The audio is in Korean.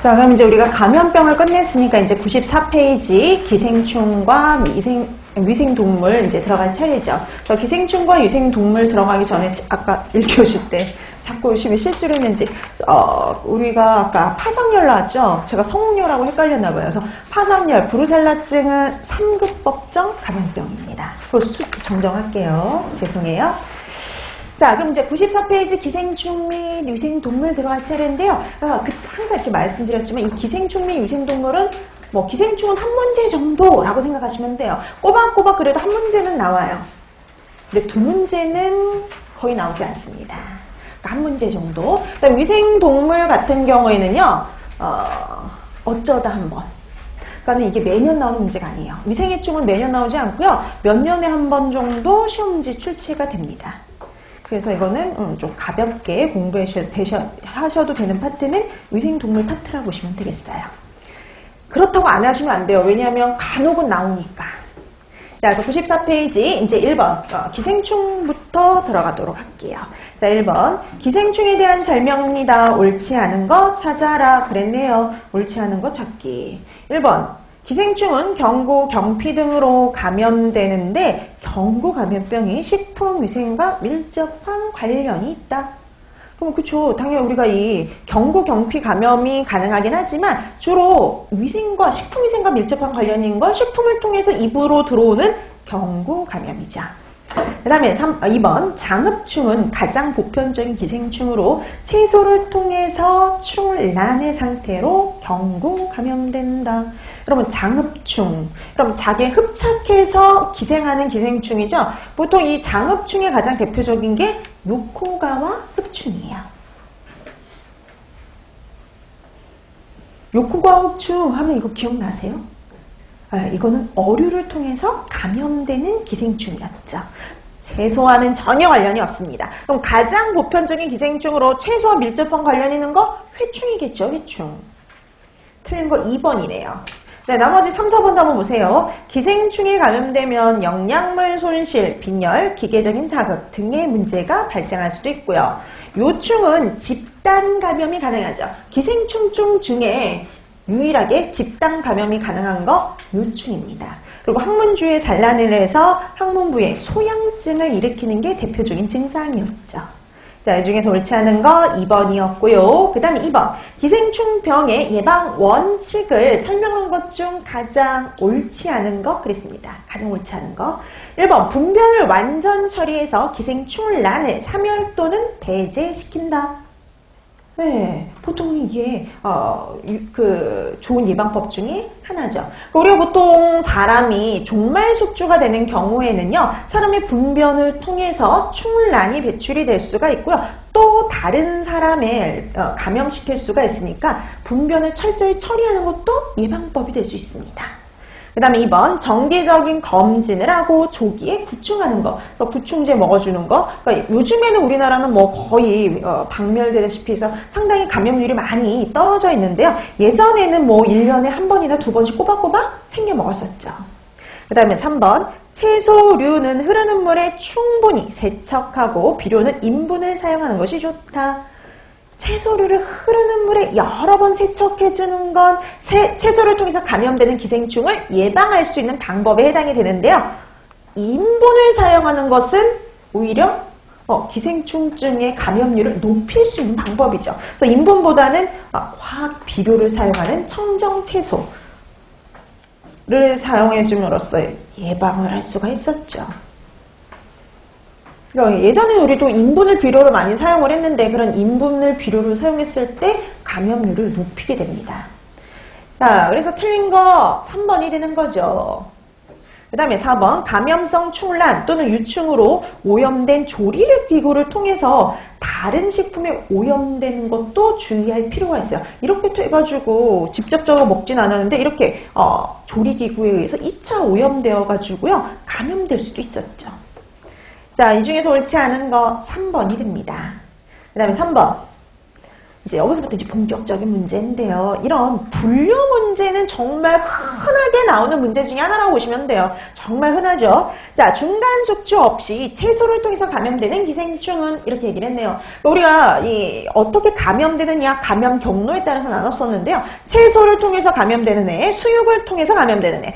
자, 그럼 이제 우리가 감염병을 끝냈으니까 이제 94페이지 기생충과 위생동물 이제 들어갈 차례죠. 저 기생충과 위생동물 들어가기 전에 아까 1교시 때 자꾸 열심히 실수를 했는지 우리가 아까 파상열 나왔죠? 제가 성홍열하고 헷갈렸나 봐요. 그래서 파상열, 브루셀라증은 3급 법정 감염병입니다. 그래서 정정할게요. 죄송해요. 자, 그럼 이제 94페이지 기생충 및 위생동물 들어갈 차례인데요. 항상 이렇게 말씀드렸지만 이 기생충 및 위생동물은 뭐 기생충은 한 문제 정도라고 생각하시면 돼요. 꼬박꼬박 그래도 한 문제는 나와요. 근데 두 문제는 거의 나오지 않습니다. 그러니까 한 문제 정도. 그다음 위생동물 같은 경우에는요. 어쩌다 한 번. 그러니까 이게 매년 나오는 문제가 아니에요. 위생해충은 매년 나오지 않고요. 몇 년에 한 번 정도 시험 문제 출제가 됩니다. 그래서 이거는 좀 가볍게 공부하셔도 되는 파트는 위생동물 파트라고 보시면 되겠어요. 그렇다고 안 하시면 안 돼요. 왜냐하면 간혹은 나오니까. 자, 그래서 94페이지 이제 1번 기생충부터 들어가도록 할게요. 자, 1번 기생충에 대한 설명입니다. 옳지 않은 거 찾아라 그랬네요. 옳지 않은 거 찾기. 1번 기생충은 경구, 경피 등으로 감염되는데 경구 감염병이 식품위생과 밀접한 관련이 있다. 그럼 그쵸. 당연히 우리가 이 경구, 경피 감염이 가능하긴 하지만 주로 위생과 식품위생과 밀접한 관련인 건 식품을 통해서 입으로 들어오는 경구 감염이죠. 그 다음에 2번 장흡충은 가장 보편적인 기생충으로 채소를 통해서 충을 난의 상태로 경구 감염된다. 여러분 장흡충, 그럼 자기에 흡착해서 기생하는 기생충이죠. 보통 이 장흡충의 가장 대표적인 게 요코가와 흡충이에요. 요코가와 흡충 하면 이거 기억나세요? 이거는 어류를 통해서 감염되는 기생충이었죠. 채소와는 전혀 관련이 없습니다. 그럼 가장 보편적인 기생충으로 채소와 밀접한 관련 있는 거 회충이겠죠, 회충. 틀린 거 2번이네요. 네, 나머지 3, 4번도 한번 보세요. 기생충에 감염되면 영양물 손실, 빈혈, 기계적인 자극 등의 문제가 발생할 수도 있고요. 요충은 집단 감염이 가능하죠. 기생충 중에 유일하게 집단 감염이 가능한 거 요충입니다. 그리고 항문주에 산란을 해서 항문부에 소양증을 일으키는 게 대표적인 증상이었죠. 자, 이 중에서 옳지 않은 거 2번이었고요. 그 다음에 2번. 기생충병의 예방 원칙을 설명한 것 중 가장 옳지 않은 거 그랬습니다. 가장 옳지 않은 거. 1번. 분변을 완전 처리해서 기생충을 난을 사멸 또는 배제시킨다. 네, 보통 이게 좋은 예방법 중에 하나죠. 우리가 보통 사람이 종말 숙주가 되는 경우에는요, 사람의 분변을 통해서 충란이 배출이 될 수가 있고요. 또 다른 사람을 감염시킬 수가 있으니까 분변을 철저히 처리하는 것도 예방법이 될 수 있습니다. 그 다음에 2번 정기적인 검진을 하고 조기에 구충하는 거. 그래서 구충제 먹어주는 거. 그러니까 요즘에는 우리나라는 뭐 거의 박멸되다시피 해서 상당히 감염률이 많이 떨어져 있는데요. 예전에는 뭐 1년에 한 번이나 두 번씩 꼬박꼬박 챙겨 먹었었죠. 그 다음에 3번 채소류는 흐르는 물에 충분히 세척하고 비료는 인분을 사용하는 것이 좋다. 채소류를 흐르는 물에 여러 번 세척해주는 건 채소를 통해서 감염되는 기생충을 예방할 수 있는 방법에 해당이 되는데요. 인분을 사용하는 것은 오히려 기생충증의 감염률을 높일 수 있는 방법이죠. 그래서 인분보다는 화학 비료를 사용하는 청정채소를 사용해줌으로써 예방을 할 수가 있었죠. 예전에 우리도 인분을 비료로 많이 사용을 했는데 그런 인분을 비료로 사용했을 때 감염률을 높이게 됩니다. 자, 그래서 틀린 거 3번이 되는 거죠. 그 다음에 4번 감염성 충란 또는 유충으로 오염된 조리를 기구를 통해서 다른 식품에 오염되는 것도 주의할 필요가 있어요. 이렇게 해가지고 직접적으로 먹진 않았는데 이렇게 조리기구에 의해서 2차 오염되어 가지고요 감염될 수도 있었죠. 자, 이 중에서 옳지 않은 거 3번이 됩니다. 그 다음에 3번. 이제 여기서부터 이제 본격적인 문제인데요. 이런 분류 문제는 때는 정말 흔하게 나오는 문제 중에 하나라고 보시면 돼요. 정말 흔하죠. 자, 중간 숙주 없이 채소를 통해서 감염되는 기생충은 이렇게 얘기를 했네요. 우리가 어떻게 감염되느냐, 감염 경로에 따라서 나눴었는데요. 채소를 통해서 감염되는 애, 수육을 통해서 감염되는 애,